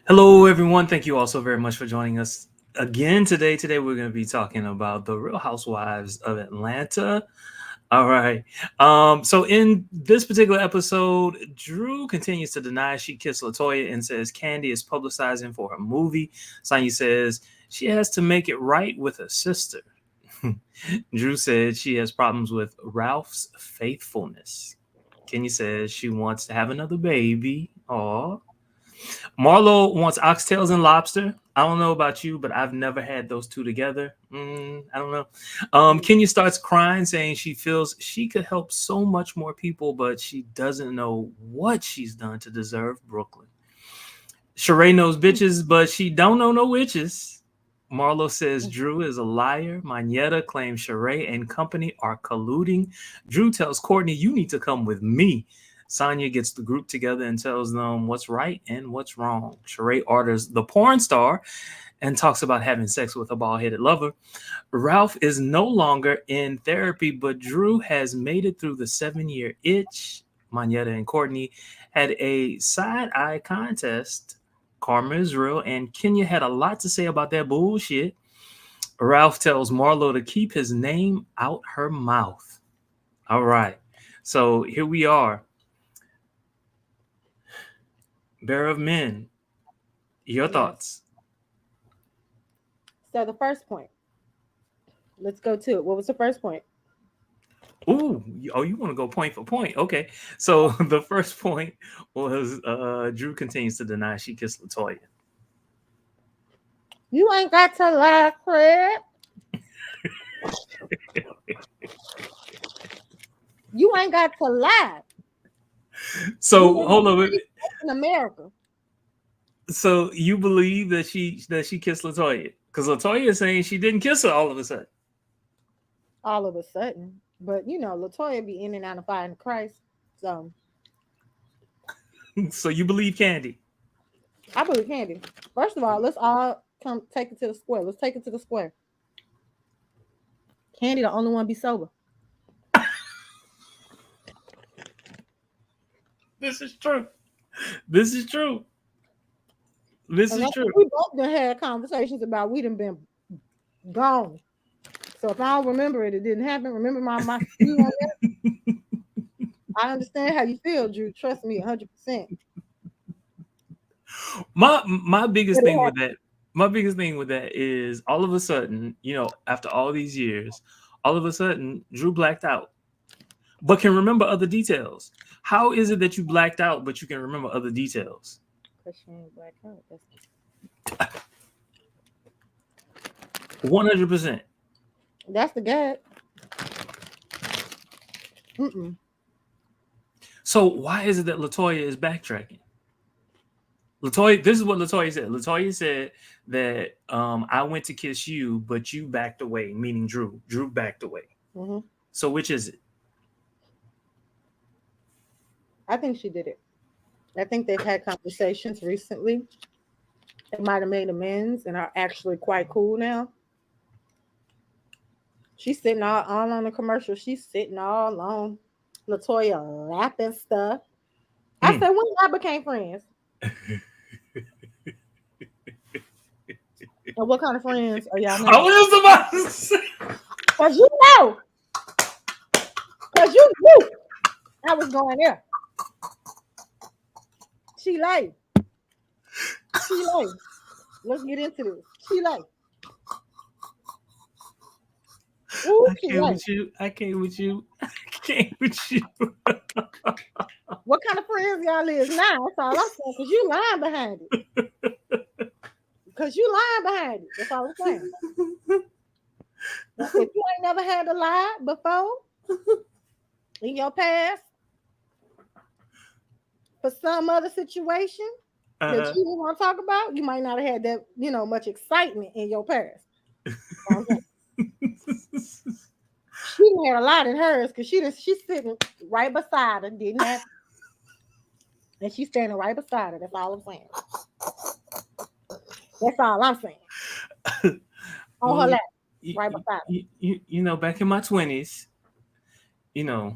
Hello, everyone. Thank you all so very much for joining us again today. Today, we're going to be talking about the Real Housewives of Atlanta. All right. So in this particular episode, Drew continues to deny she kissed Latoya and says Kandi is publicizing for her movie. Sanja says she has to make it right with her sister. Drew said she has problems with Ralph's faithfulness. Kenya says she wants to have another baby. Aw. Marlo wants oxtails and lobster. I don't know about you, but I've never had those two together. I don't know. Kenya starts crying, saying she feels she could help so much more people, but she doesn't know what she's done to deserve Brooklyn. Sharae knows bitches, but she don't know no witches. Marlo says Drew is a liar. Monyetta claims Sharae and company are colluding. Drew tells Courtney, you need to come with me. Sanja gets the group together and tells them what's right and what's wrong. Sharae orders the porn star and talks about having sex with a bald-headed lover. Ralph is no longer in therapy, but Drew has made it through the 7-year itch. Monyetta and Courtney had a side-eye contest. Karma is real, and Kenya had a lot to say about that bullshit. Ralph tells Marlo to keep his name out her mouth. All right. So here we are. Bear of Men, your thoughts? So the first point. Let's go to it. What was the first point? Ooh, you want to go point for point? Okay. So the first point was Drew continues to deny she kissed Latoya. You ain't got to lie, Fred. You ain't got to lie. So hold on. In America. So you believe that she kissed Latoya? Because Latoya is saying she didn't kiss her all of a sudden. All of a sudden. But Latoya be in and out of finding Christ. So So you believe Kandi? I believe Kandi. First of all, let's all come take it to the square. Let's take it to the square. Kandi the only one be sober. This is true. This is true. This is true. We both done had conversations about we done been gone. So if I don't remember it, it didn't happen. Remember my view on that? I understand how you feel, Drew. Trust me, 100%. My biggest thing with that, is all of a sudden, after all these years, all of a sudden, Drew blacked out, but can remember other details. How is it that you blacked out, but you can remember other details? Because she ain't blacked out. 100%. That's the gag. Mm-mm. So why is it that Latoya is backtracking? Latoya, this is what Latoya said. Latoya said that I went to kiss you, but you backed away, meaning Drew. Drew backed away. Mm-hmm. So which is it? I think she did it. I think they've had conversations recently. They might have made amends and are actually quite cool now. She's sitting all on the commercial. She's sitting all on Latoya lapping stuff. I said, when I became friends. And what kind of friends are y'all now? I was about to say. Because you know. Because you knew I was going there. She like. Let's get into this. She like. Ooh, I can't with you. I can't with you. I can't with you. What kind of friends y'all is now? That's all I'm saying. Because you lying behind it. Because you lying behind it. That's all I'm saying. If you ain't never had to lie before in your past for some other situation that you didn't want to talk about, you might not have had that, much excitement in your past. She didn't have a lot in hers because she's sitting right beside her, didn't have, and she's standing right beside her. That's all I'm saying. That's all I'm saying. On her lap, right beside her. Back in my 20s, yeah,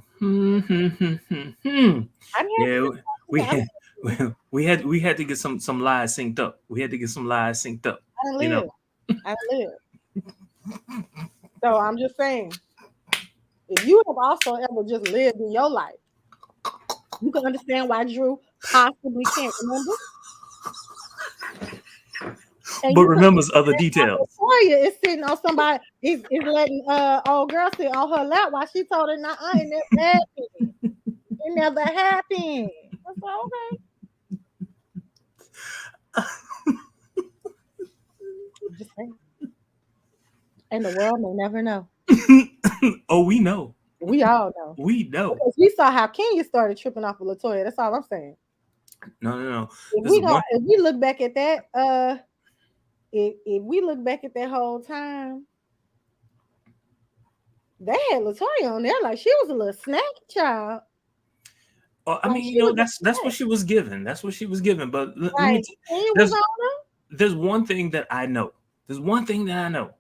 we had to get some lies synced up. We had to get some lies synced up. I done You know. live. I done live. So I'm just saying, if you have also ever just lived in your life, you can understand why Drew possibly can't remember. And But you can remembers other understand why details. Latoya is sitting on somebody is letting old girl sit on her lap while she told her not it never happened. It never happened. I said, okay. Just saying. And the world may never know. Oh, we know. We all know. We know. Because we saw how Kenya started tripping off of Latoya. That's all I'm saying. No, no, no. If This is one. if we look back at that, if we look back at that whole time, they had Latoya on there like she was a little snacky child. I Like mean, she was a that's what snack. she was given. That's what she was given. But let me. Like he was There's on her. there's one thing that I know. There's one thing that I know.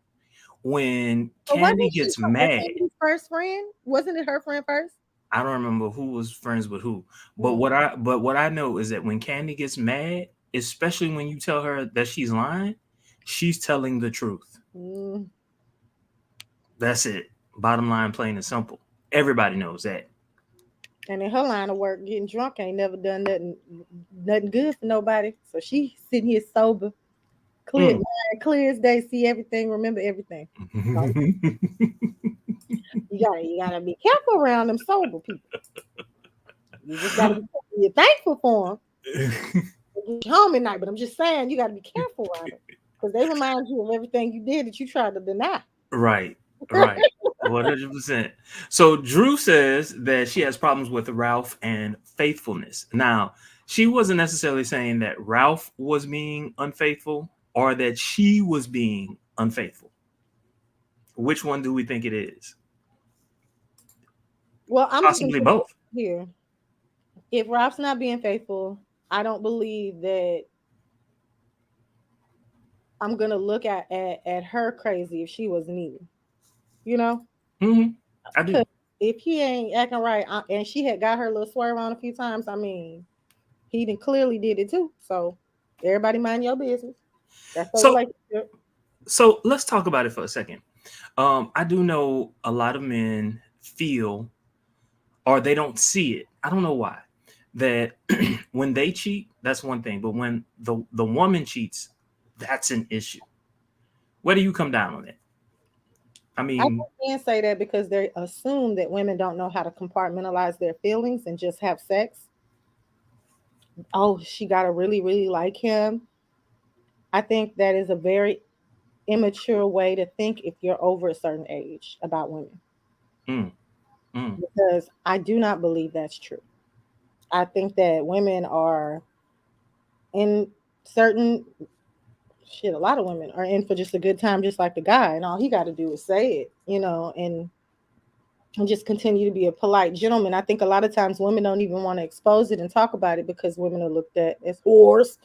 When But Kandi wasn't she gets mad, Kandi's first friend? Wasn't it her friend first? I don't remember who was friends with who. But Mm. what I know is that when Kandi gets mad, especially when you tell her that she's lying, she's telling the truth. Mm. That's it. Bottom line, plain and simple. Everybody knows that. And in her line of work, getting drunk ain't never done nothing good for nobody. So she sitting here sober, clear, Mm. clear as day, see everything, remember everything. So you gotta be careful around them sober people. You just gotta be thankful for them. Get you home at night, but I'm just saying you gotta be careful around them because they remind you of everything you did that you tried to deny. Right, right. 100%. So Drew says that she has problems with Ralph and faithfulness. Now, she wasn't necessarily saying that Ralph was being unfaithful or that she was being unfaithful. Which one do we think it is? Well, I'm just gonna Possibly put it both. here. If Ralph's not being faithful, I don't believe that I'm gonna look at her crazy if she wasn't either. You know, Hmm. I do. because if he ain't acting right, and she had got her little swerve on a few times, I mean, he done clearly did it too. So everybody mind your business. That's their So, relationship. so let's talk about it for a second. I do know a lot of men feel or they don't see it. I don't know why. That when they cheat, that's one thing, but when the woman cheats, that's an issue. Where do you come down on it? I I mean, can't say that because they assume that women don't know how to compartmentalize their feelings and just have sex. Oh, she got to really, really like him. I think that is a very immature way to think if you're over a certain age about women, mm, mm, because I do not believe that's true. I think that women are in certain shit, a lot of women are in for just a good time, just like the guy, and all he got to do is say it, and just continue to be a polite gentleman. I think a lot of times women don't even want to expose it and talk about it because women are looked at as whores.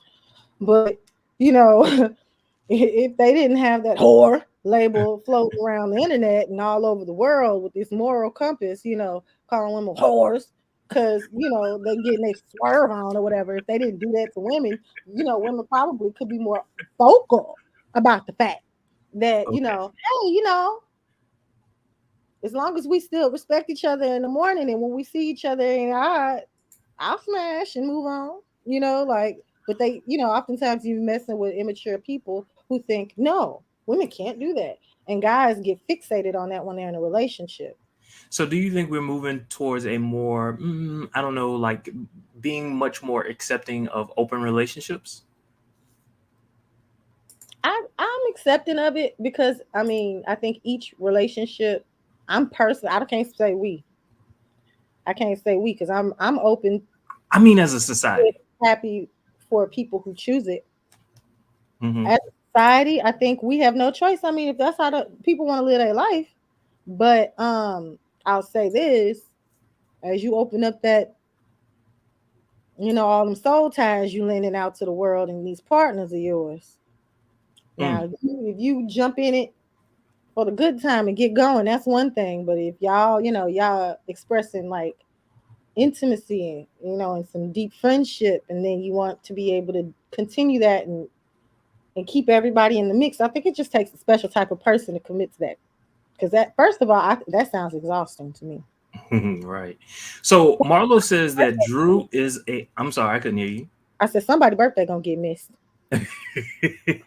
But you know, if they didn't have that whore label floating around the internet and all over the world with this moral compass, calling women whores because they getting they swerve on or whatever. If they didn't do that to women, women probably could be more vocal about the fact that okay. hey, as long as we still respect each other in the morning and when we see each other in the eye, I'll smash and move on. But they, oftentimes you're messing with immature people who think, no, women can't do that. And guys get fixated on that when they're in a relationship. So, do you think we're moving towards a more, I don't know, like being much more accepting of open relationships? I'm accepting of it because I think each relationship, I can't say we. I can't say we because I'm open, I mean, as a society. happy for people who choose it. Hmm. As a society, I think we have no choice. I mean, if that's how the people want to live their life. But I'll say this: as you open up that, all them soul ties you lending out to the world and these partners of yours. Mm. Now, if you jump in it for the good time and get going, that's one thing. But if y'all, y'all expressing like intimacy, and some deep friendship, and then you want to be able to continue that and keep everybody in the mix. I think it just takes a special type of person to commit to that. Because that, first of all, that sounds exhausting to me. Right. So Marlo says that Drew is a. I'm sorry, I couldn't hear you. I said somebody's birthday gonna get missed.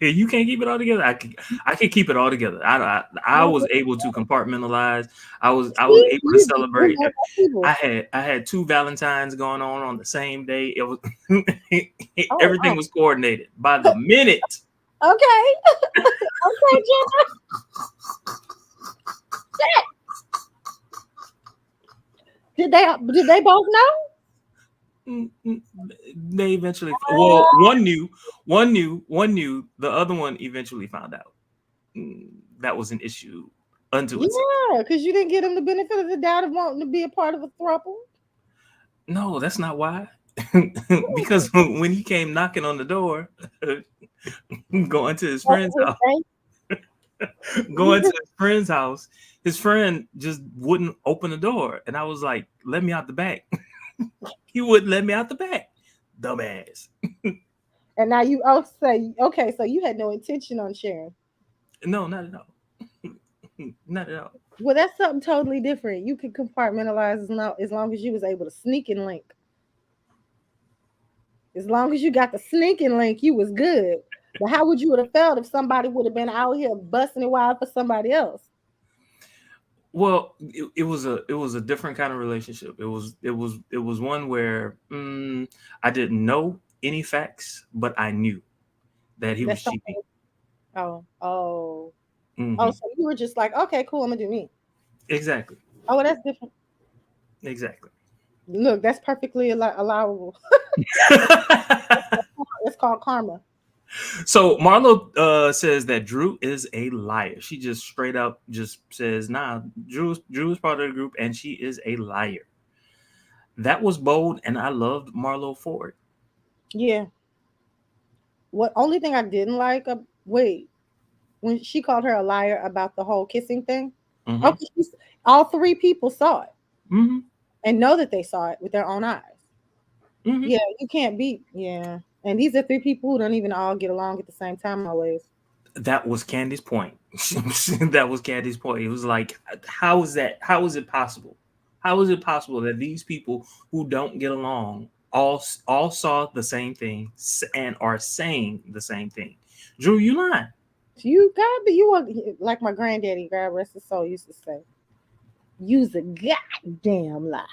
You can't keep it all together. I can keep it all together. I was able to compartmentalize. I was See, able to celebrate. people. I had two Valentines going on the same day. It was Oh, everything was coordinated by the minute. okay, okay, Jenna. Did they both know? They eventually, well, one knew, the other one eventually found out. That was an issue unto itself. Yeah, because you didn't give them the benefit of the doubt of wanting to be a part of a throuple. No, that's not why. Because when he came knocking on the door, going to his friend's house, going to his friend's house, his friend just wouldn't open the door, and I was like, "Let me out the back." He wouldn't let me out the back, dumbass. And now you say, okay, so you had no intention on sharing. No, not at all. Not at all. Well, that's something totally different. You could compartmentalize as long as you was able to sneak and link. As long as you got the sneaking link, you was good. But how would you would have felt if somebody would have been out here busting it wild for somebody else? Well, it was a different kind of relationship. It was one where I didn't know any facts, but I knew that he was That's cheating. something. Oh, Hmm. so you were just like, okay, cool, I'm gonna do me. Exactly. Oh, well, that's different. Exactly. Look, that's perfectly allowable. It's called karma. So Marlo says that Drew is a liar. She just straight up just says, "Nah, Drew is part of the group, and she is a liar." That was bold, and I loved Marlo for it. Yeah. What only thing I didn't like? Wait, when she called her a liar about the whole kissing thing. Hmm. Okay, all three people saw it Hmm. and know that they saw it with their own eyes. Hmm. Yeah, you can't beat. Yeah, and these are three people who don't even all get along at the same time always. That was Candy's point. That was Candy's point. It was like, how is that? How is it possible? How is it possible that these people who don't get along all saw the same thing and are saying the same thing? Drew, you lying. You got to you want like my granddaddy, God rest his soul, used to say, "Use a goddamn lie."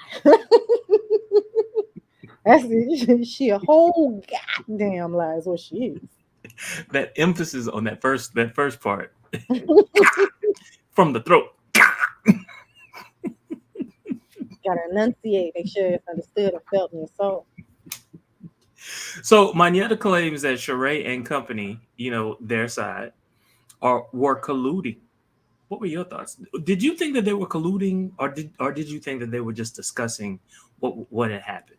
That's it. She a whole goddamn lie is what she is. That emphasis on that first part from the throat. Gotta enunciate, make sure it's understood and felt in your soul. So Monyetta claims that Sharae and company, their side, were colluding. What were your thoughts? Did you think that they were colluding, or did you think that they were just discussing what had happened?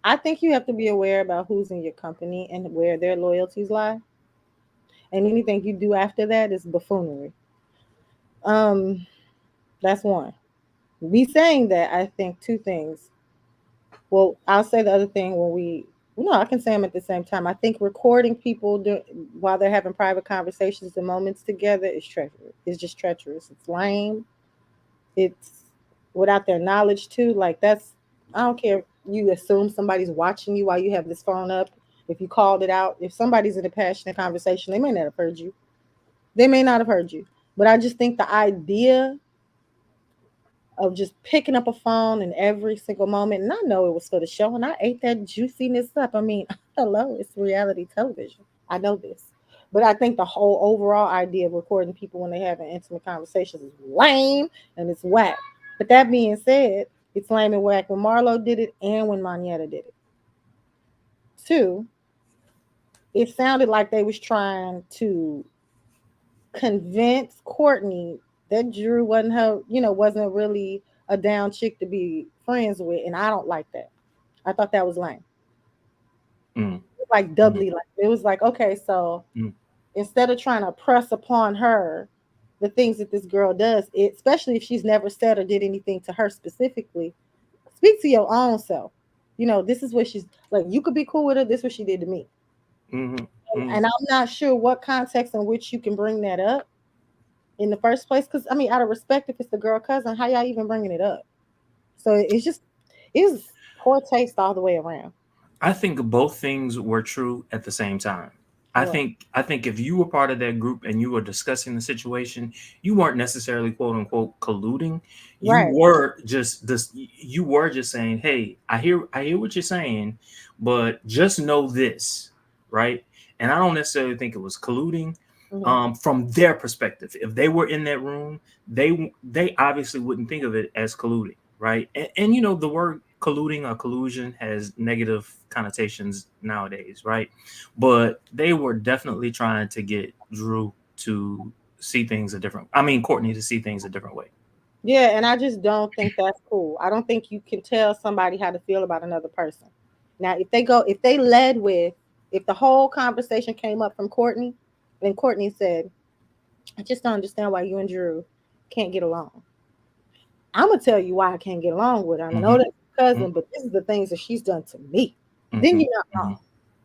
I think you have to be aware about who's in your company and where their loyalties lie. And anything you do after that is buffoonery. Um, that's one. Me saying that, I think two things. Well, I'll say the other thing when no, I can say them at the same time. I think recording people while they're having private conversations and moments together is treacherous. It's just treacherous. It's lame. It's without their knowledge too. Like that's I don't care. If you assume somebody's watching you while you have this phone up. If you called it out, if somebody's in a passionate conversation, they may not have heard you. They may not have heard you. But I just think the idea of just picking up a phone in every single moment, and I know it was for the show, and I ate that juiciness up. I mean, hello, it's reality television. I know this. But I think the whole overall idea of recording people when they having intimate conversations is lame and it's whack. But that being said, it's lame and whack when Marlo did it and when Monyetta did it. Two, it sounded like they was trying to convince Courtney that Drew wasn't her, wasn't really a down chick to be friends with, and I don't like that. I thought that was lame. Mm, Like mm, doubly like it was like, okay, so mm, instead of trying to press upon her, the things that this girl does, especially if she's never said or did anything to her specifically. Speak to your own self. This is what she's like. You could be cool with her. This is what she did to me. Mm-hmm. And I'm not sure what context in which you can bring that up in the first place. Because I mean, out of respect, if it's the girl cousin, how y'all even bringing it up? So it's poor taste all the way around. I think both things were true at the same time. What? I think if you were part of that group and you were discussing the situation, you weren't necessarily quote unquote colluding. Right. You were just saying, "Hey, I hear what you're saying, but just know this, right?" And I don't necessarily think it was colluding. Mm-hmm. From their perspective, if they were in that room, they obviously wouldn't think of it as colluding, right? And the word colluding or collusion has negative connotations nowadays, right? But they were definitely trying to get Drew to see things a different. I mean, Courtney to see things a different way. Yeah, and I just don't think that's cool. I don't think you can tell somebody how to feel about another person. Now, if they led with, if the whole conversation came up from Courtney, and Courtney said, "I just don't understand why you and Drew can't get along." I'm gonna tell you why I can't get along with her. I know Mm-hmm, that's cousin, but this is the things that she's done to me. Then mm-hmm, you're not mm-hmm, wrong.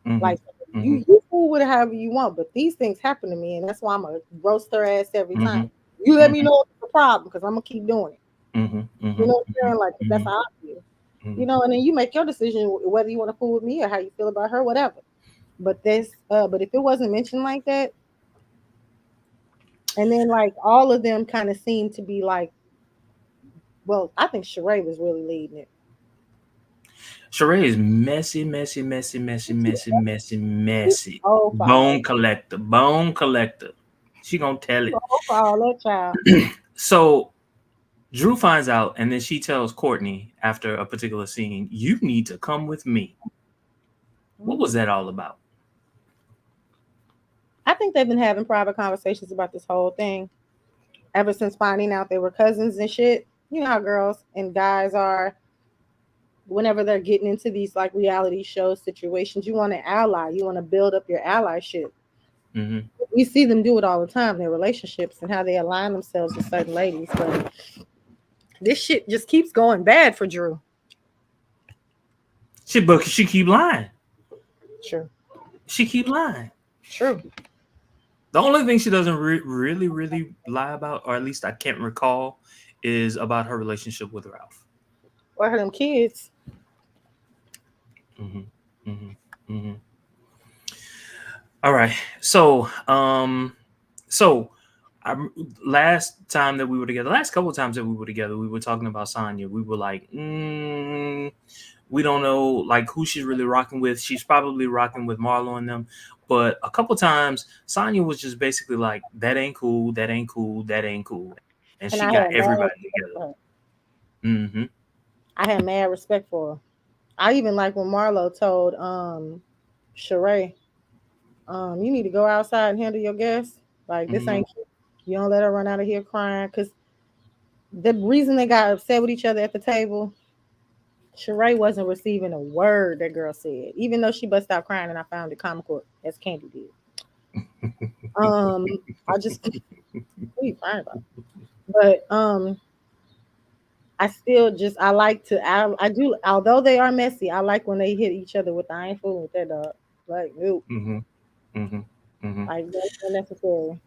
mm-hmm, Like mm-hmm, you fool with it however you want, but these things happen to me, and that's why I'm gonna roast her ass every time. mm-hmm, You let me mm-hmm, know if it's a problem, because I'm gonna keep doing it. mm-hmm, You mm-hmm, know what I'm saying? Like that's mm-hmm, how I feel. mm-hmm. And then you make your decision whether you want to fool with me or how you feel about her, whatever. But if it wasn't mentioned like that, and then like all of them kind of seemed to be like, well, I think Sharae was really leading it. Sharae is messy, messy, messy, messy, messy, messy, messy. Oh, for all Bone collector, bone collector. She gonna tell it. oh, for all that child. So Drew finds out, and then she tells Courtney after a particular scene, "You need to come with me." What was Mhm. that all about? I think they've been having private conversations about this whole thing ever since finding out they were cousins and shit. You know how girls and guys are whenever they're getting into these like reality show situations. You want to ally, you want to build up your allyship. Mm-hmm. We see them do it all the time, their relationships and how they align themselves with certain ladies. But this shit just keeps going bad for Drew. She keep lying. True. She keep lying. True. The only thing she doesn't really, really lie about, or at least I can't recall, is about her relationship with Ralph. Or them kids. Mm-hmm. Mm-hmm. Mm-hmm. All right. So I, last couple of times that we were together, we were talking about Sanja. We were like, we don't know like who she's really rocking with. She's probably rocking with Marlo and them. But a couple times, Sanja was just basically like, that ain't cool, that ain't cool, that ain't cool. And she And got I had mad everybody respect together. for her. Mm-hmm. I had mad respect for her. I even like when Marlo told Sharae, you need to go outside and handle your guests. Like this Mm-hmm. ain't cute. You don't let her run out of here crying. Cause the reason they got upset with each other at the table, Sharae wasn't receiving a word that girl said, even though she bust out crying, and I found it comical as Kandi did. Um, I just what are you crying about? But I still just I do, although they are messy, I like when they hit each other with the I ain't fooling with that dog. Like nope, Mm-hmm. Mm-hmm. Mm-hmm. like that's unnecessary.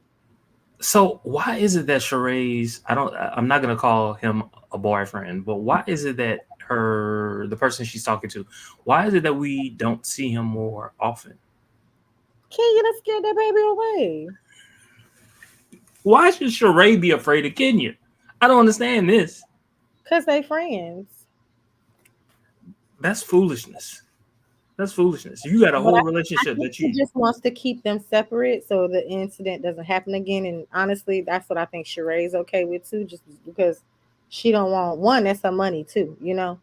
So why is it that Sharae's I'm not gonna call him a boyfriend, but why is it that the person she's talking to, why is it that we don't see him more often? Kenya done scared that baby away. Why should Sharae be afraid of Kenya? I don't understand this. Cause they friends. That's foolishness. That's foolishness. You got a But whole I relationship think that he you just wants to keep them separate so the incident doesn't happen again. And honestly, that's what I think Sheree's okay with too, just because she don't want one, that's her money too, you know.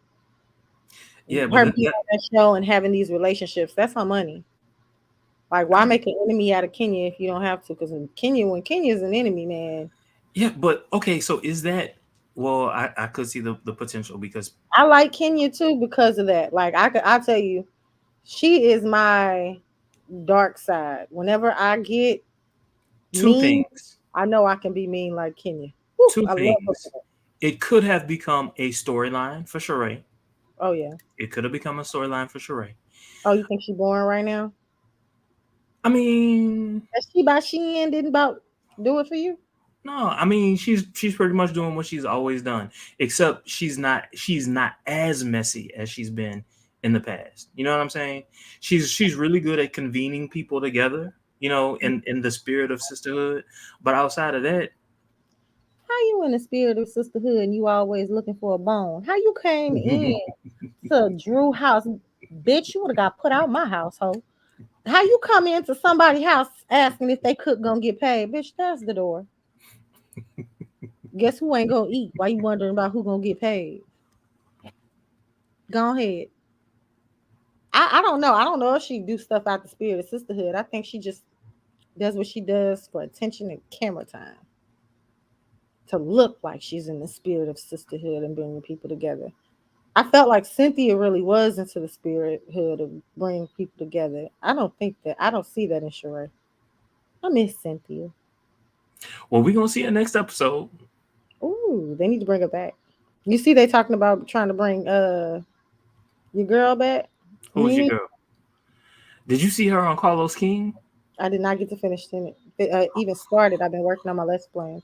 yeah, but Her being on that show and having these relationships, that's her money. Like, why make an enemy out of Kenya if you don't have to? Because when Kenya's an enemy, man, yeah, but okay, so is that well, I could see the potential because I like Kenya too because of that. Like, I tell you, she is my dark side. Whenever I get two mean, things. I know I can be mean like Kenya. Woo, Two I love her. things. It could have become a storyline for Sharae. Oh yeah. It could have become a storyline for Sharae. Oh, you think she boring right now? I mean, That she by she and didn't about do it for you? no, I mean she's pretty much doing what she's always done, except she's not as messy as she's been in the past. You know what I'm saying? She's really good at convening people together, in the spirit of sisterhood. But outside of that, How you in the spirit of sisterhood and you always looking for a bone? How you came in to Drew house? Bitch, you would have got put out my household. How you come into somebody's house asking if they cook gonna get paid? Bitch, that's the door. Guess who ain't gonna eat? Why you wondering about who gonna get paid? Go ahead. I don't know. I don't know if she do stuff out the spirit of sisterhood. I think she just does what she does for attention and camera time to look like she's in the spirit of sisterhood and bringing people together. I felt like Cynthia really was into the spirithood of bringing people together. I don't see that in Sharae. I miss Cynthia. well, we're gonna see it next episode. Ooh, they need to bring her back. You see, they talking about trying to bring your girl back. Who's your Me, girl? Did you see her on Carlos King? I did not get to finish it. Even started. I've been working on my lesson plans.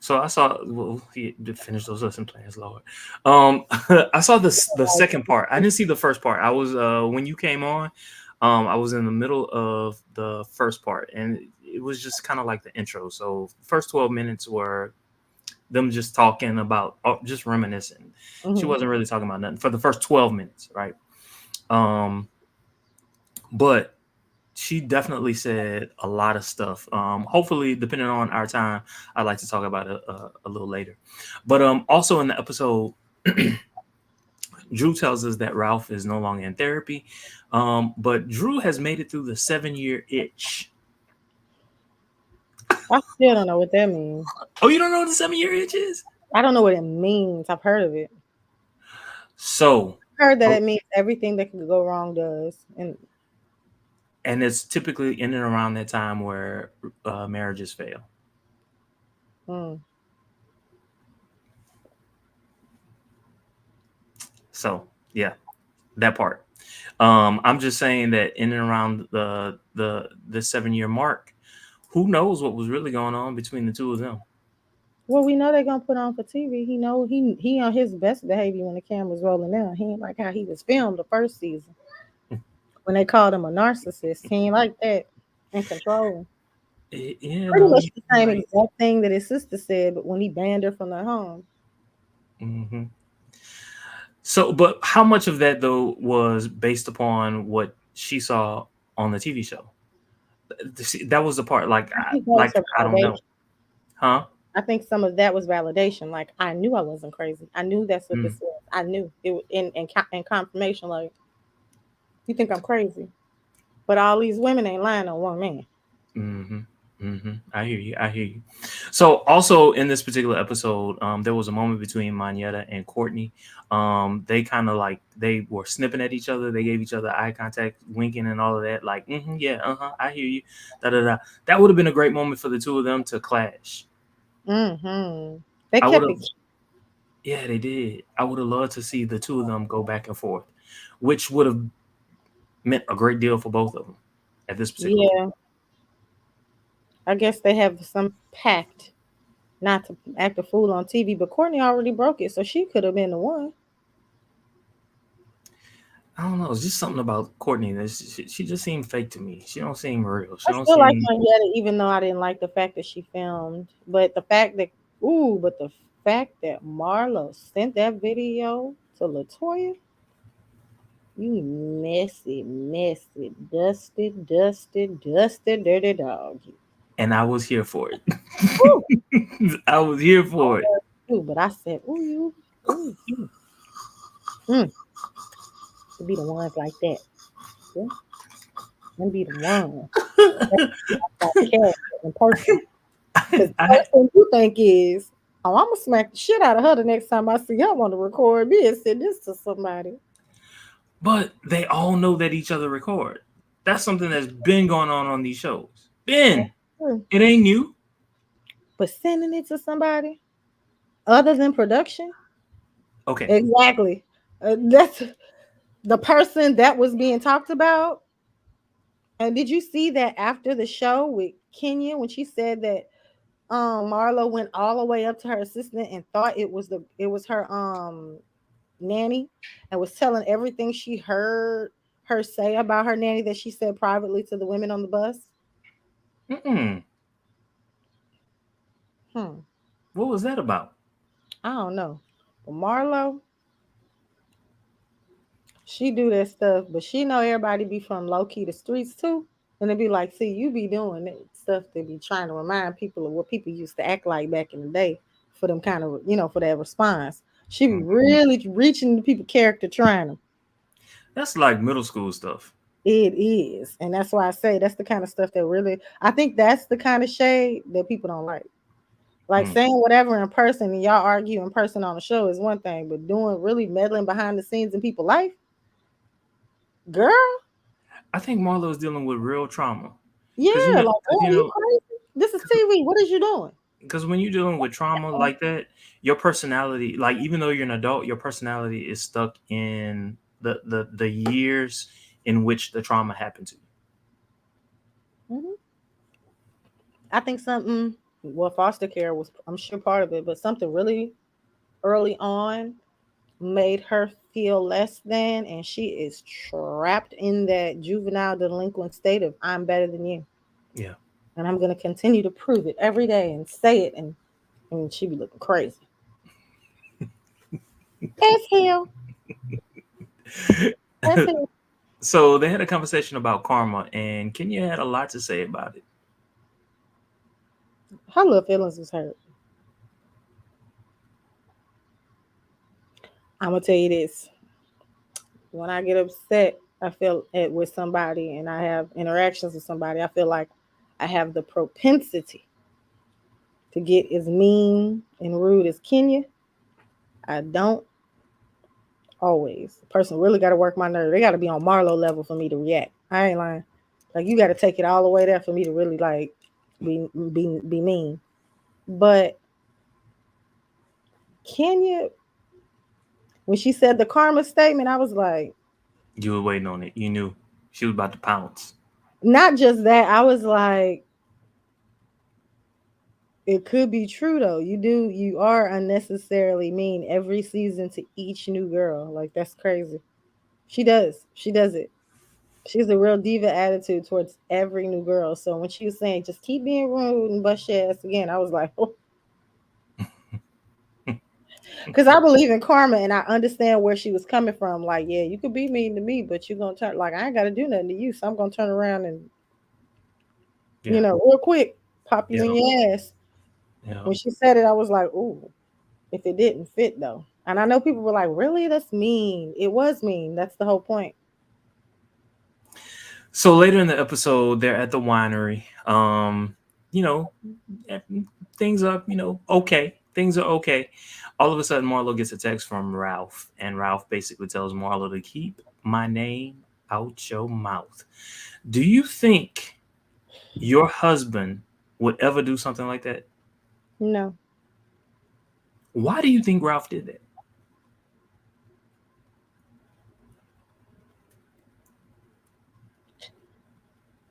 So I saw. Well, he did finish those lesson plans, Lord. I saw the second part. I didn't see the first part. I was when you came on. I was in the middle of the first part, and it was just kind of like the intro. So first 12 minutes were them just talking about, just reminiscing. She Mm-hmm. wasn't really talking about nothing for the first 12 minutes, right? Um, but she definitely said a lot of stuff. Hopefully, depending on our time, I'd like to talk about it a little later. But also in the episode, Drew tells us that Ralph is no longer in therapy, but Drew has made it through the 7-year itch. I still don't know what that means. Oh, you don't know what the 7-year itch is? I don't know what it means. I've heard of it. So, Heard that oh, it means everything that could go wrong does. and it's typically in and around that time where marriages fail. Mm. So, yeah, that part. I'm just saying that in and around the 7-year mark, who knows what was really going on between the two of them? Well, we know they're gonna put on for TV. He know he on his best behavior when the camera's rolling out. He ain't like how he was filmed the first season when they called him a narcissist. He ain't like that and controlling. Yeah, Pretty no, much you're the same right. exact thing that his sister said, but when he banned her from their home. Hmm. So, but how much of that though was based upon what she saw on the TV show? See, that was the part. I think that was her I don't know, validation. huh? I think some of that was validation. Like I knew I wasn't crazy. I knew that's what Mm, this was. I knew it in confirmation. Like you think I'm crazy, but all these women ain't lying on one man. mm-hmm, mm-hmm. I hear you. I hear you. So, also in this particular episode, there was a moment between Monyetta and Courtney. They kind of like they were snipping at each other. They gave each other eye contact, winking, and all of that. Like, yeah, I hear you. Da da da. That would have been a great moment for the two of them to clash. Mm-hmm. They I would kept have. it. Yeah, they did. I would have loved to see the two of them go back and forth, which would have meant a great deal for both of them at this particular point. Yeah, I guess they have some pact not to act a fool on TV, but Courtney already broke it, so she could have been the one. I don't know. It's just something about Courtney that she just seemed fake to me. She don't seem real. She I don't still like seem. Monyetta, even though I didn't like the fact that she filmed. But the fact that Marlo sent that video to Latoya, you messy, messy, dusty, dirty dog. And I was here for it. Ooh, I was here for it. ooh, but I said, mm, to be the ones like that. Yeah, and be the ones that care in person. Because the I, first thing you think is, oh, I'm gonna smack the shit out of her the next time I see her want to record me and send this to somebody. but they all know that each other record. That's something that's been going on these shows. Been. Mm, It ain't new. but sending it to somebody other than production. Okay. Exactly. That's the person that was being talked about. And did you see that after the show with Kenya when she said that Marlo went all the way up to her assistant and thought it was her nanny and was telling everything she heard her say about her nanny that she said privately to the women on the bus? Mm-mm. Hmm. What was that about? I don't know. But Marlo, she do that stuff, but she know everybody be from low key the streets too. And they be like, see, you be doing that stuff to be trying to remind people of what people used to act like back in the day for them kind of, for that response. She be Mm. really reaching the people character trying them. That's like middle school stuff. It is. And that's why I say that's the kind of stuff that really, I think that's the kind of shade that people don't like. Like Mm. saying whatever in person and y'all argue in person on the show is one thing, but doing really meddling behind the scenes in people's life, girl, I think Marlo is dealing with real trauma. Because yeah, like, oh, you crazy? This is TV. What is you doing? because when you're dealing with trauma like that, your personality, like even though you're an adult, your personality is stuck in the years in which the trauma happened to you. Mhm. I think something, well, foster care was, I'm sure, part of it, but something really early on made her feel less than, and she is trapped in that juvenile delinquent state of I'm better than you. Yeah. And I'm going to continue to prove it every day and say it. And she be looking crazy. As hell. As hell. So they had a conversation about karma, and Kenya had a lot to say about it. Her little feelings was hurt. I'm going to tell you this. When I get upset, I feel it with somebody and I have interactions with somebody, I feel like I have the propensity to get as mean and rude as Kenya. I don't always. The person really got to work my nerve. They got to be on Marlo level for me to react. I ain't lying. Like you got to take it all the way there for me to really like be mean. But Kenya, when she said the karma statement, I was like, You were waiting on it. You knew she was about to pounce. not just that. I was like, it could be true though. You are unnecessarily mean every season to each new girl. Like that's crazy. She does. She does it. She's a real diva attitude towards every new girl. So when she was saying just keep being rude and bust your ass again, I was like, oh. Because I believe in karma and I understand where she was coming from. Like, yeah, you could be mean to me, but you're gonna turn like I ain't gotta do nothing to you. So I'm gonna turn around and Yeah. real quick, pop you Yeah. in your ass. Yeah. When she said it, I was like, ooh, if it didn't fit though. And I know people were like, really? That's mean. It was mean. That's the whole point. So later in the episode, they're at the winery. You know, eh, things are, okay. Things are okay. All of a sudden, Marlo gets a text from Ralph, and Ralph basically tells Marlo to keep my name out your mouth. Do you think your husband would ever do something like that? No. Why do you think Ralph did that?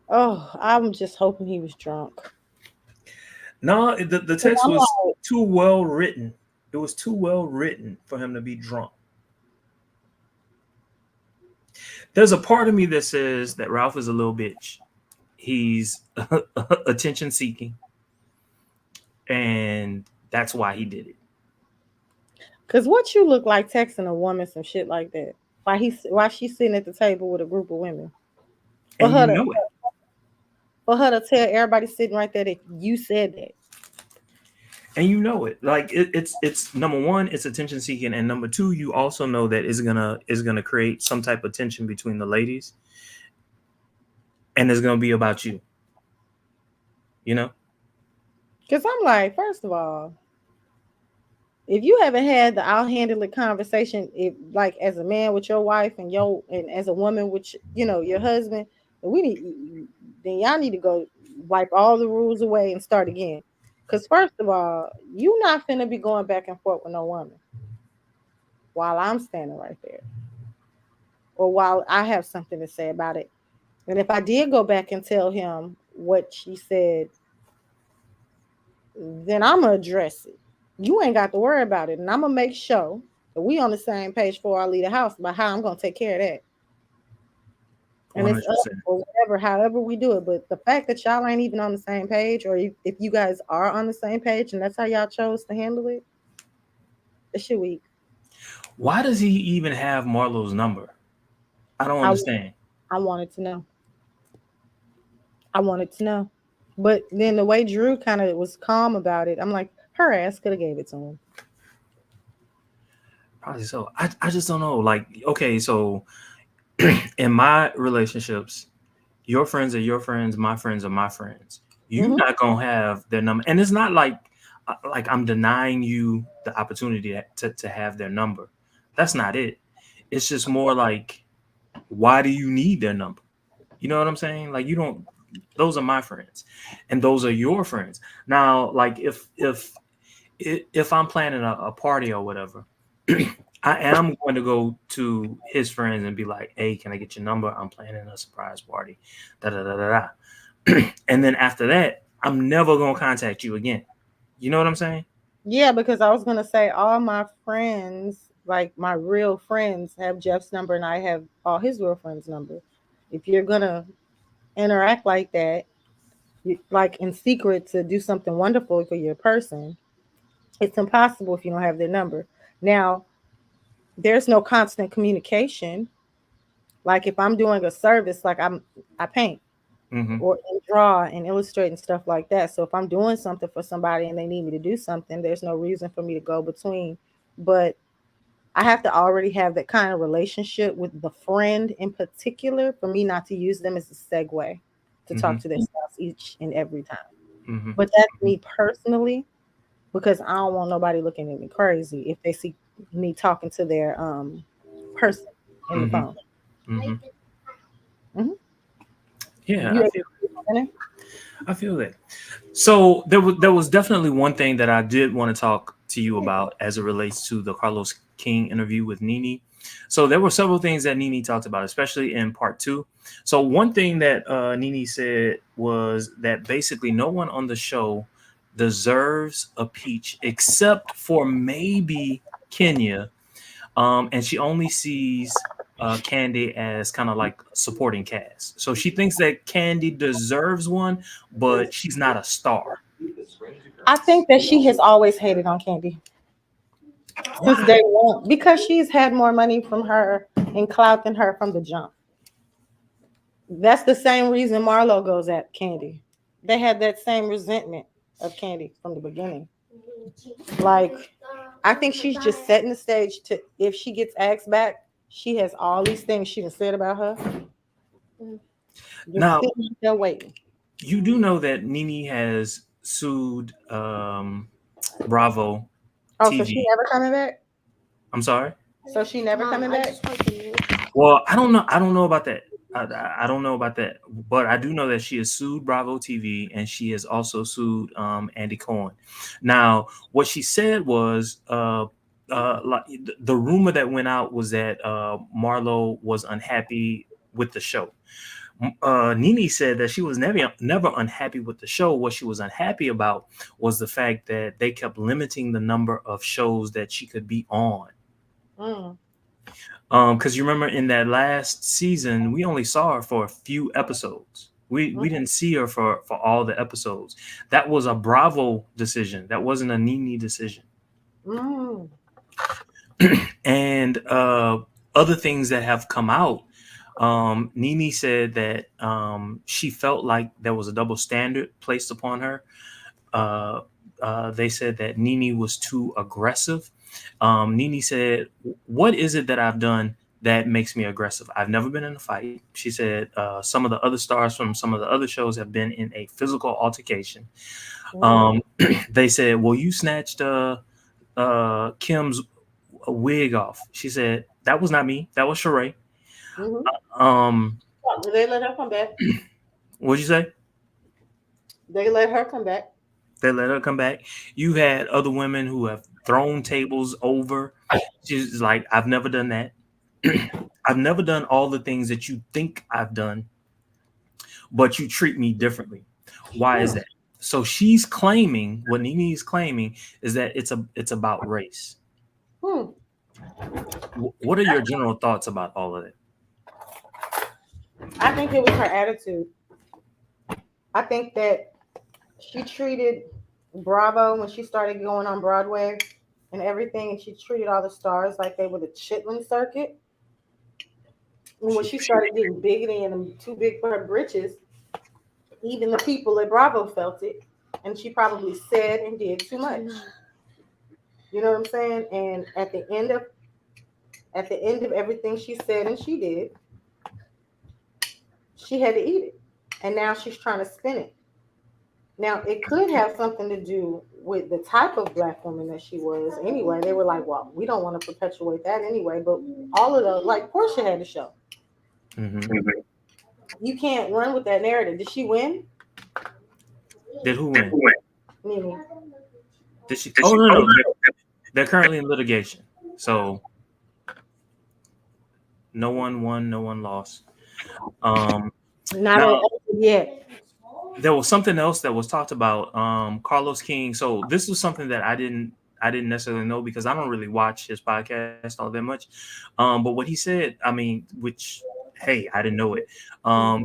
Oh, I'm just hoping he was drunk. No, the 'Cause text I'm was like, too well written. It was too well written for him to be drunk. There's a part of me that says that Ralph is a little bitch. He's attention seeking, and that's why he did it. cause what you look like texting a woman some shit like that? Why she's sitting at the table with a group of women? For And her you to know it. for her to tell everybody sitting right there that you said that. And you know it. Like it's number one, it's attention seeking, and number two, you also know that is gonna create some type of tension between the ladies, and it's gonna be about you. You know. Cause I'm like, first of all, if you haven't had the I'll handle it conversation, if like as a man with your wife and as a woman with your husband, we need then y'all need to go wipe all the rules away and start again. Because first of all, you not finna be going back and forth with no woman while I'm standing right there, or while I have something to say about it. And if I did go back and tell him what she said, then I'm gonna address it. You ain't got to worry about it, and I'm gonna make sure that we on the same page before I leave the house about how I'm gonna take care of that. And One it's hundred up percent. or whatever, however we do it. But the fact that y'all ain't even on the same page, or if you guys are on the same page and that's how y'all chose to handle it, that shit weak. Why does he even have Marlo's number? I don't I understand. I wanted to know. I wanted to know. But then the way Drew kind of was calm about it, I'm like, her ass could have gave it to him. Probably so. I just don't know. Like, okay, so in my relationships, your friends are your friends, my friends are my friends. You're Hmm. not gonna have their number, and it's not like I'm denying you the opportunity to have their number. That's not it. It's just more like, why do you need their number? You know what I'm saying? Like, you don't. Those are my friends, and those are your friends. Now, like, if I'm planning a party or whatever, I am going to go to his friends and be like, "Hey, can I get your number? I'm planning a surprise party." Da da da da da. And then after that, I'm never gonna contact you again. You know what I'm saying? Yeah, because I was gonna say all my friends, like my real friends, have Jeff's number, and I have all his real friends' number. If you're gonna interact like that, like in secret to do something wonderful for your person, it's impossible if you don't have their number. Now, there's no constant communication. Like if I'm doing a service, like I paint Mm-hmm. or draw and illustrate and stuff like that. So if I'm doing something for somebody and they need me to do something, there's no reason for me to go between. But I have to already have that kind of relationship with the friend in particular for me not to use them as a segue to Mm-hmm. talk to their spouse each and every time. Mm-hmm. But that's me personally, because I don't want nobody looking at me crazy if they see me talking to their person in the Mm-hmm. phone. Mm-hmm. Hmm. Yeah, You I feel that. So there was definitely one thing that I did want to talk to you about as it relates to the Carlos King interview with Nene. So there were several things that Nene talked about, especially in part two. So one thing that Nene said was that basically no one on the show deserves a peach except for maybe Kenya, and she only sees Kandi as kind of like supporting cast. So she thinks that Kandi deserves one, but she's not a star. I think that she has always hated on Candy since Why? day one because she's had more money from her and clout than her from the jump. That's the same reason Marlo goes at Candy. They had that same resentment of Candy from the beginning. Like, I think she's just setting the stage to if she gets asked back, she has all these things she done said about her. Just Now, sitting there waiting. you do know that Nene has sued Bravo Oh, so she TV. never coming back? I'm sorry. So she never coming back? Well, I don't know. I don't know about that. I don't know about that, but I do know that she has sued Bravo TV and she has also sued Andy Cohen. Now, what she said was, like the rumor that went out was that Marlo was unhappy with the show. Nene said that she was never unhappy with the show. What she was unhappy about was the fact that they kept limiting the number of shows that she could be on. Mm. Because you remember in that last season, we only saw her for a few episodes. We didn't see her for all the episodes. That was a Bravo decision. That wasn't a Nene decision. Mm. And other things that have come out, Nene said that she felt like there was a double standard placed upon her. Uh, they said that Nene was too aggressive. Nene said, "What is it that I've done that makes me aggressive? I've never been in a fight." She said, "Some of the other stars from some of the other shows have been in a physical altercation." Mm. They said, "Well, you snatched Kim's wig off." She said, "That was not me. That was Sharae." Mm-hmm. Um, They let her come back. what'd you say? They let her come back. They let her come back. You've had other women who have thrown tables over. She's like, I've never done that. I've never done all the things that you think I've done, but you treat me differently. Why is that? So she's claiming what Nene is claiming is that it's about race. Hmm. What are your general thoughts about all of it? I think it was her attitude. I think that she treated Bravo when she started going on Broadway and everything, and she treated all the stars like they were the chitlin circuit. And when she started getting biggity and them too big for her britches, even the people at Bravo felt it, and she probably said and did too much. You know what I'm saying? And at the end of everything she said and she did, she had to eat it, and now she's trying to spin it. Now, it could have something to do with the type of black woman that she was anyway. They were like, well, we don't want to perpetuate that anyway. But all of those, like Portia had a show. Mm-hmm. You can't run with that narrative. Did she win? Did who win? Mimi. Did she? Oh no, no. They're currently in litigation, so no one won, no one lost. Not Now yet. there was something else that was talked about. Carlos King. So this was something that I didn't necessarily know because I don't really watch his podcast all that much. But what he said, I mean, which hey, I didn't know it.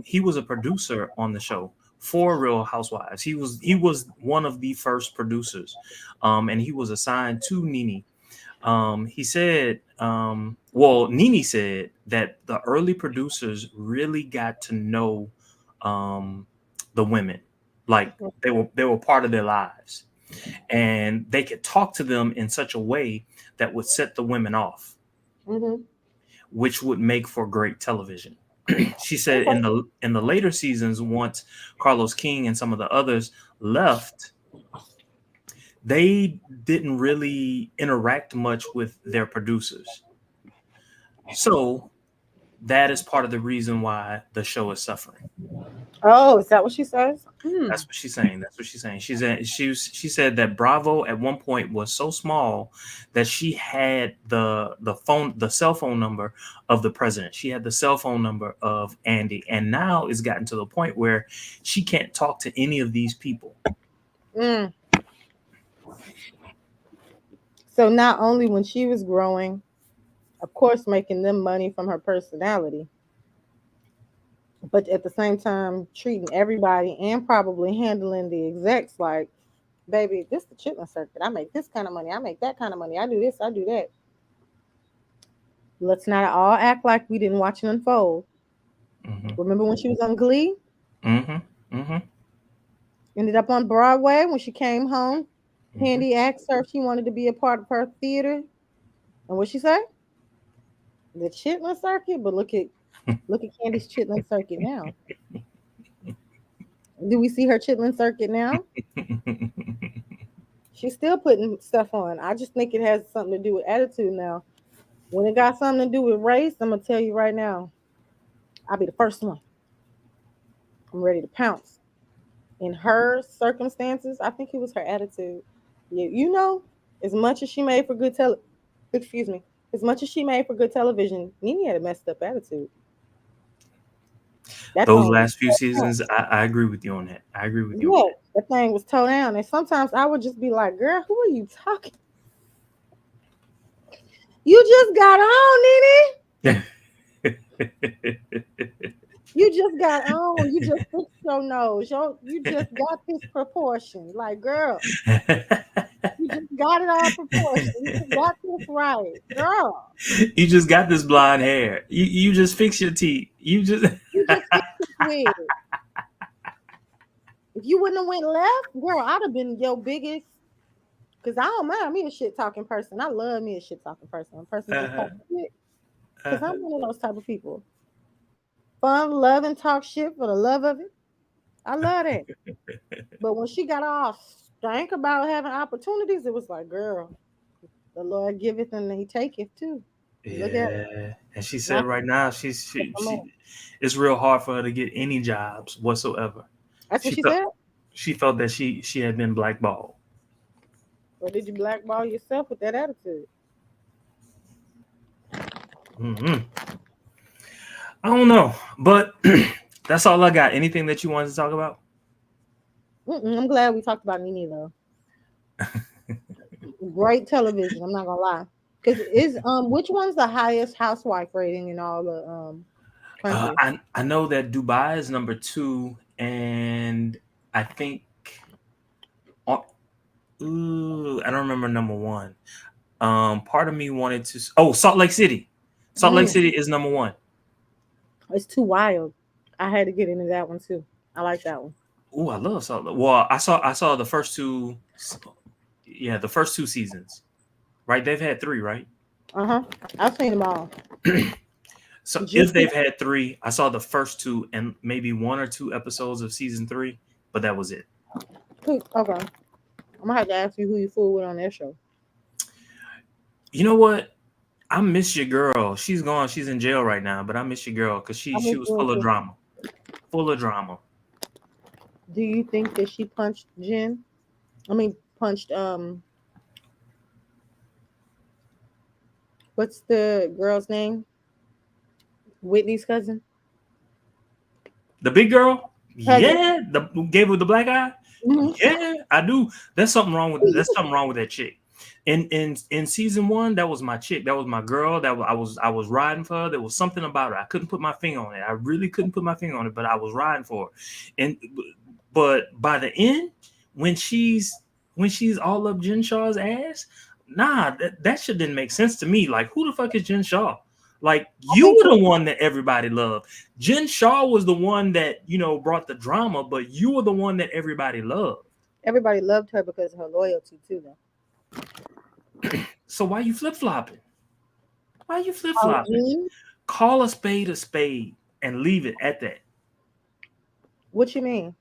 He was a producer on the show for Real Housewives. He was one of the first producers, and he was assigned to Nene. He said, well, Nene said that the early producers really got to know um, the women, like they were part of their lives, and they could talk to them in such a way that would set the women off, Mm-hmm. which would make for great television. She said in the later seasons, once Carlos King and some of the others left, they didn't really interact much with their producers. So that is part of the reason why the show is suffering. Oh, is that what she says? Hmm. That's what she's saying. That's what she's saying. She said that Bravo at one point was so small that she had the cell phone number of the president. She had the cell phone number of Andy, and now it's gotten to the point where she can't talk to any of these people. Mm. So not only when she was growing, of course, making them money from her personality, but at the same time treating everybody and probably handling the execs like, baby, this the chitlin circuit. I make this kind of money. I make that kind of money. I do this. I do that. Let's not all act like we didn't watch it unfold. Mm-hmm. Remember when she was on Glee? Mm-hmm. Mm-hmm. Ended up on Broadway when she came home. Mm-hmm. Kandi asked her if she wanted to be a part of her theater. And what she say? The chitlin circuit? But look at Candy's chitlin circuit now. Do we see her chitlin circuit now? She's still putting stuff on. I just think it has something to do with attitude now. When it got something to do with race, I'm gonna tell you right now, I'll be the first one. I'm ready to pounce. In her circumstances, I think it was her attitude. You know, as much as she made for excuse me, as much as she made for good television, Nene had a messed up attitude. That Those thing was last few seasons, I agree with you on that. I agree with you on yeah, that thing was toe down. And sometimes I would just be like, girl, who are you talking? You just got on, Nene. that. You just got on. You just fixed your nose. You just got this proportion. Like, girl, you just got it all proportion. You just got this right. Girl, You just got this blonde hair. You just fix your teeth. You just you just fixed this wig. If you wouldn't have went left, girl, I'd have been your biggest. Because I don't mind me a shit talking person. I love me a shit talking person. A person just talking shit. Because I'm one of those type of people. Fun, love, and talk shit for the love of it. I love that. But when she got all stank about having opportunities, it was like, girl, the Lord giveth and he taketh too. Look at it. yeah. And she said Not right now she it's real hard for her to get any jobs whatsoever. That's what She she felt said. She felt that she had been blackballed. Or did you blackball yourself with that attitude? Hmm. I don't know, but that's all I got. Anything that you wanted to talk about? I'm glad we talked about Nene though. Great television. I'm not gonna lie. Because is which one's the highest housewife rating in all the countries? I know that Dubai is number 2, and I think uh, I don't remember number 1. Part of me wanted to. Oh, Salt Lake City. Salt Lake Mm, City is number 1. it's too wild. I had to get into that one too. I like that one. Oh, I love Salt Lake. Well, I saw the first two. Yeah, the first 2 seasons. Right, they've had 3, right? Uh-huh. I've seen them all. So if Juicy. they've had 3, I saw the first 2 and maybe 1 or 2 episodes of season 3, but that was it. Okay. I'm gonna have to ask you who you fool with on that show. You know what? I miss your girl. She's gone. She's in jail right now, but I miss your girl because she I she miss was yours full of too. drama. Full of drama. Do you think that she punched Jen? I mean, punched what's the girl's name? Whitney's cousin. The big girl? Cousin. Yeah. The who gave her the black eye? Hmm. Yeah, I do. There's something wrong with that chick. In season 1, that was my chick. That was my girl. I was riding for her. There was something about her. I couldn't put my finger on it. I really couldn't put my finger on it, but I was riding for her. And but by the end, when she's all up Jen Shaw's ass, nah, that shit didn't make sense to me. Like, who the fuck is Jen Shaw? Like, I you think were the one that everybody loved. Jen Shaw was the one that brought the drama, but you were the one that everybody loved. everybody loved her because of her loyalty too, though. So why you flip flopping? Why you flip Oh, flopping? Jean? Call a spade and leave it at that. What you mean?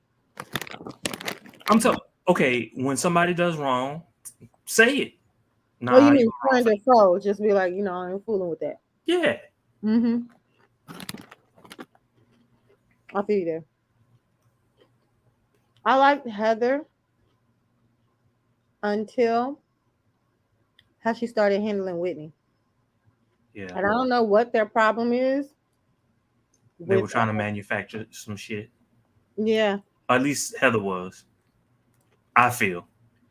I'm telling. Okay, when somebody does wrong, say it. Oh, you Nah, you mean were wrong friend for or that. foe? Just be like, I ain't fooling with that. Yeah. Mm-hmm. I feel you there. I liked Heather until how she started handling Whitney. Yeah. And I don't know what their problem is They with were trying to manufacture some shit. yeah. At least Heather was. I feel.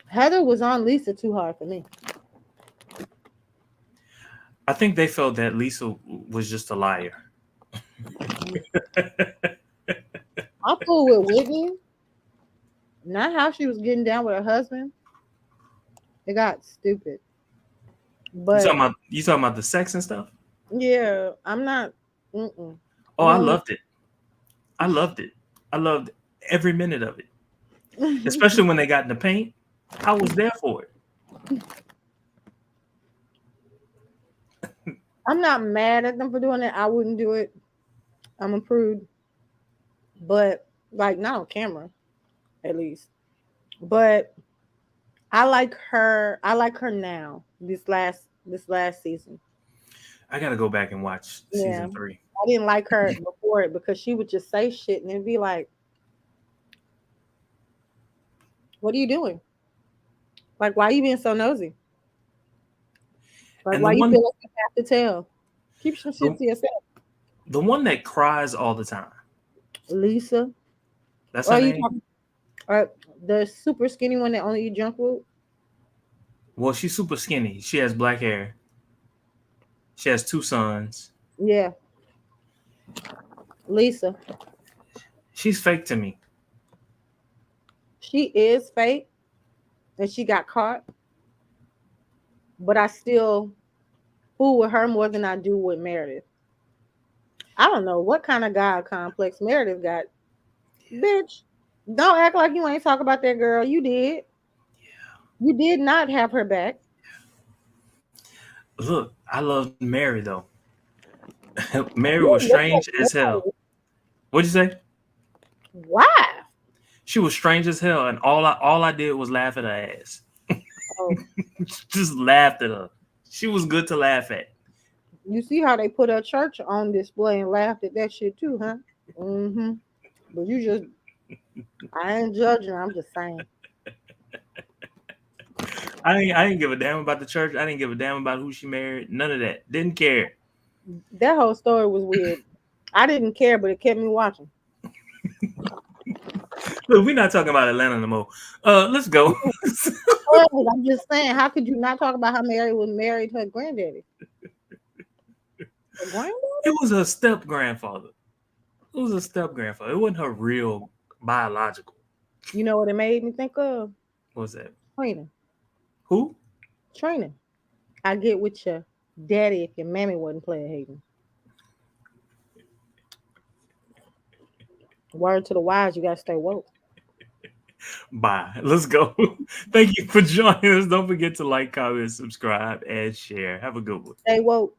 Heather was on Lisa too hard for me. I think they felt that Lisa was just a liar. I fool with Whitney, not how she was getting down with her husband. It got stupid. You But talking about the sex and stuff? yeah, I'm not. Mm-mm. Oh, I loved it. I loved it. I loved every minute of it. Especially when they got in the paint. I was there for it. I'm not mad at them for doing it. I wouldn't do it. I'm a prude, but like not on camera, at least. But I like her. I like her now. This last season. I gotta go back and watch Yeah, season 3. I didn't like her before it because she would just say shit and it'd be like, "What are you doing? Like, why are you being so nosy? Like, And the why you one feel like you have to tell? Keep some shit the, to yourself." the one that cries all the time. Lisa, That's her or you name? talking, or the super skinny one that only eat junk food? Well, she's super skinny. She has black hair. She has 2 sons. Yeah, Lisa. She's fake to me. She is fake, and she got caught. But I still fool with her more than I do with Meredith. I don't know what kind of God complex Meredith got. Bitch, don't act like you ain't talk about that girl. You did. You did not have her back. Look, I loved Mary though. Mary You was look strange like as hell. Mary. What'd you say? Why? She was strange as hell, and all I did was laugh at her ass. Oh, Just laughed at her. She was good to laugh at. you see how they put her church on display and laughed at that shit too, huh? Mm-hmm. But you just I ain't judging. I'm just saying. I didn't give a damn about the church. I didn't give a damn about who she married. None of that. Didn't care. That whole story was weird. I didn't care, but it kept me watching. Look, we're not talking about Atlanta no more. Let's go. Oh, I'm just saying, how could you not talk about how Mary was married her granddaddy? Her granddaddy? It was her step grandfather. It was a step grandfather. It wasn't her real biological. You know what it made me think of? What was that? Training. Who? Training. I get with your daddy if your mammy wasn't playing hating. Word to the wise, you gotta stay woke. Bye. Let's go. Thank you for joining us. Don't forget to like, comment, subscribe, and share. Have a good one. Stay woke.